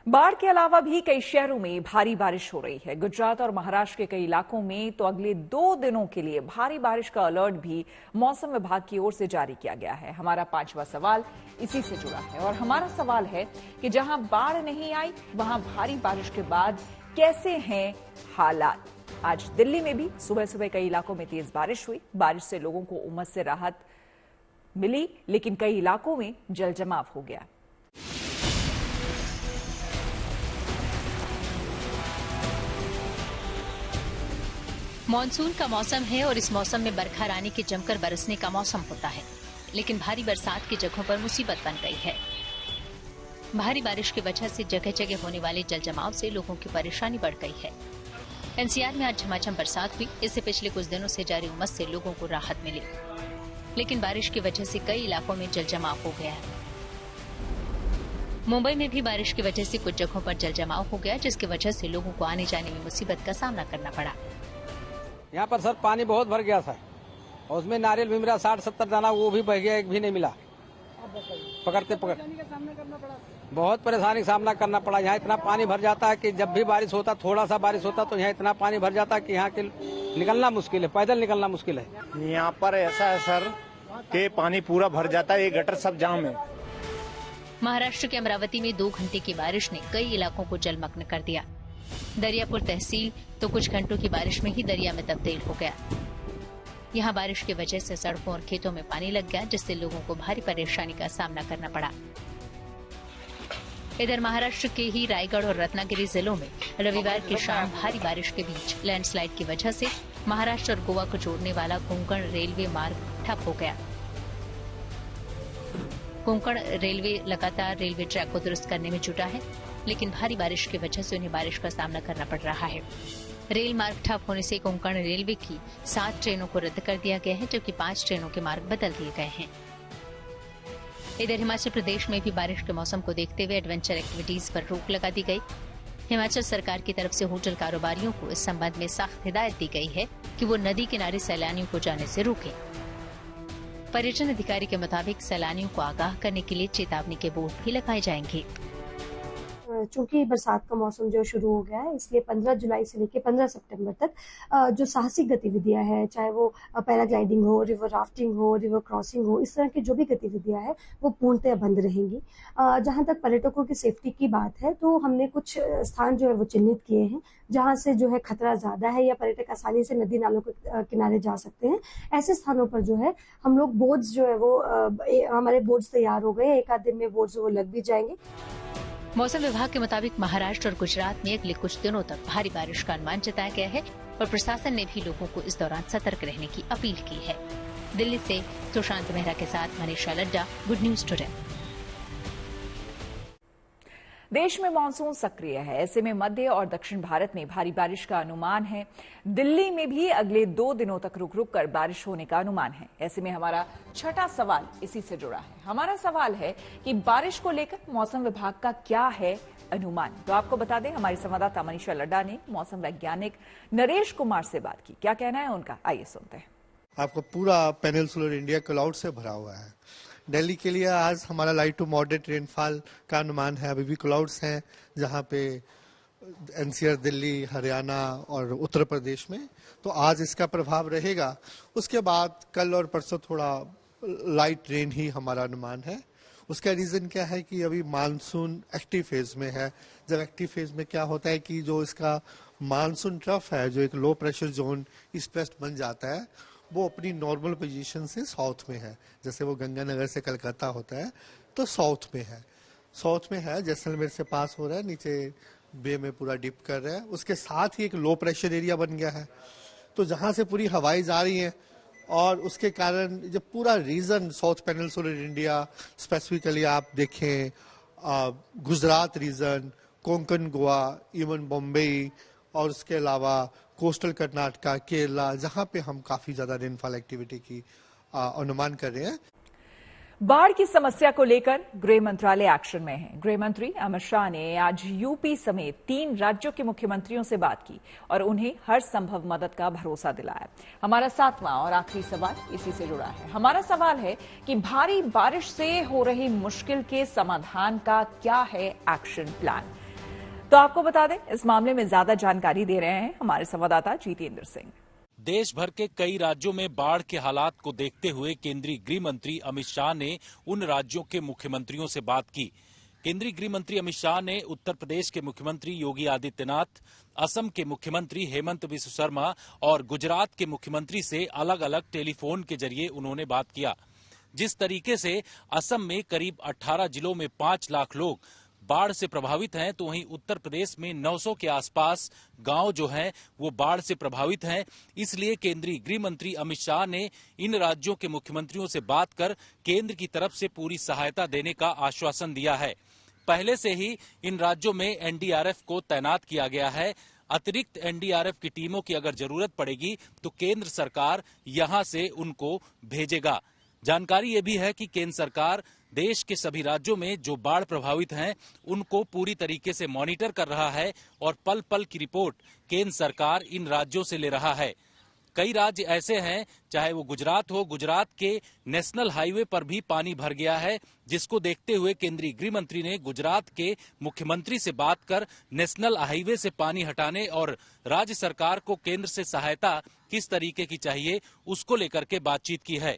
बाढ़ के अलावा भी कई शहरों में भारी बारिश हो रही है। गुजरात और महाराष्ट्र के कई इलाकों में तो अगले 2 दिनों के लिए भारी बारिश का अलर्ट भी मौसम विभाग की ओर से जारी किया गया है। हमारा 5वां सवाल इसी से जुड़ा है और हमारा सवाल है कि जहां बाढ़ नहीं आई वहां भारी बारिश के बाद कैसे हैं हालात। आज दिल्ली में भी सुबह सुबह कई इलाकों में तेज बारिश हुई। बारिश से लोगों को उमस से राहत मिली, लेकिन कई इलाकों में जलजमाव हो गया। मॉनसून का मौसम है और इस मौसम में बरखा रानी के जमकर बरसने का मौसम होता है, लेकिन भारी बरसात की जगहों पर मुसीबत बन गई है। भारी बारिश की वजह से जगह जगह होने वाले जलजमाव से लोगों की परेशानी बढ़ गई है। एनसीआर में आज झमाझम बरसात हुई। इससे पिछले कुछ दिनों से जारी उमस से लोगों को राहत मिली, लेकिन बारिश की वजह से कई इलाकों में जलजमाव हो गया है। मुंबई में भी बारिश की वजह से कुछ जगहों पर जलजमाव हो गया, जिसकी वजह से लोगों को आने जाने में मुसीबत का सामना करना पड़ा। यहाँ पर सर पानी बहुत भर गया था और उसमें नारियल भी मिला 60-70 दाना, वो भी बह गया, एक भी नहीं मिला। पकड़ते बहुत परेशानी का सामना करना पड़ा। यहाँ इतना पानी भर जाता है कि जब भी बारिश होता, थोड़ा सा बारिश होता तो यहाँ इतना पानी भर जाता है कि यहाँ के निकलना मुश्किल है, पैदल निकलना मुश्किल है। यहाँ पर ऐसा है सर कि पानी पूरा भर जाता है, ये गटर सब जाम है। महाराष्ट्र के अमरावती में 2 घंटे की बारिश ने कई इलाकों को जलमग्न कर दिया। दरियापुर तहसील तो कुछ घंटों की बारिश में ही दरिया में तब्दील हो गया। यहाँ बारिश की वजह से सड़कों और खेतों में पानी लग गया, जिससे लोगों को भारी परेशानी का सामना करना पड़ा। इधर महाराष्ट्र के ही रायगढ़ और रत्नागिरी जिलों में रविवार की शाम भारी बारिश के बीच लैंडस्लाइड की वजह से महाराष्ट्र और गोवा को जोड़ने वाला कोंकण रेलवे मार्ग ठप हो गया। कोंकण रेलवे लगातार रेलवे ट्रैक को दुरुस्त करने में जुटा है, लेकिन भारी बारिश की वजह से उन्हें बारिश का सामना करना पड़ रहा है। रेल मार्ग ठप होने से कोंकण रेलवे की 7 ट्रेनों को रद्द कर दिया गया है, जबकि 5 ट्रेनों के मार्ग बदल दिए गए हैं। इधर हिमाचल प्रदेश में भी बारिश के मौसम को देखते हुए एडवेंचर एक्टिविटीज पर रोक लगा दी गई। हिमाचल सरकार की तरफ से होटल कारोबारियों को इस संबंध में सख्त हिदायत दी गई है कि वो नदी किनारे सैलानियों को जाने से रोकें। पर्यटन अधिकारी के मुताबिक सैलानियों को आगाह करने के लिए चेतावनी के बोर्ड भी लगाए जाएंगे। चूंकि बरसात का मौसम जो शुरू हो गया है, इसलिए 15 जुलाई से लेकर 15 सितंबर तक जो साहसिक गतिविधियां हैं, चाहे वो पैराग्लाइडिंग हो, रिवर राफ्टिंग हो, रिवर क्रॉसिंग हो, इस तरह की जो भी गतिविधियां हैं वो पूर्णतः बंद रहेंगी। जहां तक पर्यटकों की सेफ्टी की बात है, तो हमने कुछ स्थान जो है वो चिन्हित किए हैं जहां से जो है खतरा ज्यादा है या पर्यटक आसानी से नदी नालों के किनारे जा सकते हैं। ऐसे स्थानों पर जो है हम लोग बोर्ड्स जो है वो हमारे बोर्ड्स तैयार हो गए, 1 आध दिन में बोर्ड्स वो लग भी जाएंगे। मौसम विभाग के मुताबिक महाराष्ट्र और गुजरात में अगले कुछ दिनों तक भारी बारिश का अनुमान जताया गया है और प्रशासन ने भी लोगों को इस दौरान सतर्क रहने की अपील की है। दिल्ली से सुशांत मेहरा के साथ Manisha Ladda, good news today. देश में मानसून सक्रिय है, ऐसे में मध्य और दक्षिण भारत में भारी बारिश का अनुमान है। दिल्ली में भी अगले 2 दिनों तक रुक रुक कर बारिश होने का अनुमान है। ऐसे में हमारा 6वां सवाल इसी से जुड़ा है। हमारा सवाल है कि बारिश को लेकर मौसम विभाग का क्या है अनुमान। तो आपको बता दें, हमारी संवाददाता मनीषा लड्डा ने मौसम वैज्ञानिक नरेश कुमार से बात की। क्या कहना है उनका, आइए सुनते हैं। आपका पूरा पेनिनसुलर इंडिया क्लाउड से भरा हुआ है। दिल्ली के लिए आज हमारा लाइट टू मॉडरेट रेनफॉल का अनुमान है। अभी भी क्लाउड्स हैं जहां पे एनसीआर, दिल्ली, हरियाणा और उत्तर प्रदेश में, तो आज इसका प्रभाव रहेगा। उसके बाद कल और परसों थोड़ा लाइट रेन ही हमारा अनुमान है। उसका रीजन क्या है कि अभी मानसून एक्टिव फेज में है। जब एक्टिव फेज में क्या होता है कि जो इसका मानसून ट्रफ है, जो एक low pressure zone east west बन जाता है, वो अपनी नॉर्मल पोजीशन से साउथ में है। जैसे वो गंगानगर से कलकत्ता होता है तो साउथ में है, जैसलमेर से पास हो रहा है, नीचे बे में पूरा डिप कर रहा है। उसके साथ ही एक लो प्रेशर एरिया बन गया है, तो जहां से पूरी हवाएं जा रही हैं और उसके कारण जब पूरा region south peninsular India, specifically आप देखें गुजरात रीजन, कोंकण गोवा, इवन बॉम्बे और उसके अलावा कोस्टल कर्नाटका, केरला, जहां पे हम काफी ज्यादा रेनफॉल एक्टिविटी की अनुमान कर रहे हैं। बाढ़ की समस्या को लेकर गृह मंत्रालय एक्शन में है। गृह मंत्री अमित शाह ने आज यूपी समेत 3 राज्यों के मुख्यमंत्रियों से बात की और उन्हें हर संभव मदद का भरोसा दिलाया। हमारा 7वां और आखिरी सवाल इसी से जुड़ा है। हमारा सवाल है कि भारी बारिश से हो रही मुश्किल के समाधान का क्या है एक्शन प्लान। तो आपको बता दें, इस मामले में ज्यादा जानकारी दे रहे हैं हमारे संवाददाता जीतेंद्र सिंह। देश भर के कई राज्यों में बाढ़ के हालात को देखते हुए केंद्रीय गृह मंत्री अमित शाह ने उन राज्यों के मुख्यमंत्रियों से बात की। केंद्रीय गृह मंत्री अमित शाह ने उत्तर प्रदेश के मुख्यमंत्री योगी आदित्यनाथ, असम के मुख्यमंत्री हेमंत बिस्व शर्मा और गुजरात के मुख्यमंत्री से अलग अलग टेलीफोन के जरिए उन्होंने बात किया। जिस तरीके से असम में करीब 18 जिलों में 5 लाख लोग बाढ़ से प्रभावित हैं, तो वहीं उत्तर प्रदेश में 900 के आसपास गांव जो हैं वो बाढ़ से प्रभावित हैं। इसलिए केंद्रीय गृह मंत्री अमित शाह ने इन राज्यों के मुख्यमंत्रियों से बात कर केंद्र की तरफ से पूरी सहायता देने का आश्वासन दिया है। पहले से ही इन राज्यों में एनडीआरएफ को तैनात किया गया है। अतिरिक्त एनडीआरएफ की टीमों की अगर जरूरत पड़ेगी तो केंद्र सरकार यहां से उनको भेजेगा। जानकारी ये भी है कि केंद्र सरकार देश के सभी राज्यों में जो बाढ़ प्रभावित हैं उनको पूरी तरीके से मॉनिटर कर रहा है और पल पल की रिपोर्ट केंद्र सरकार इन राज्यों से ले रहा है। कई राज्य ऐसे हैं, चाहे वो गुजरात हो, गुजरात के नेशनल हाईवे पर भी पानी भर गया है, जिसको देखते हुए केंद्रीय गृह मंत्री ने गुजरात के मुख्यमंत्री से बात कर नेशनल हाईवे से पानी हटाने और राज्य सरकार को केंद्र से सहायता किस तरीके की चाहिए उसको लेकर के बातचीत की है।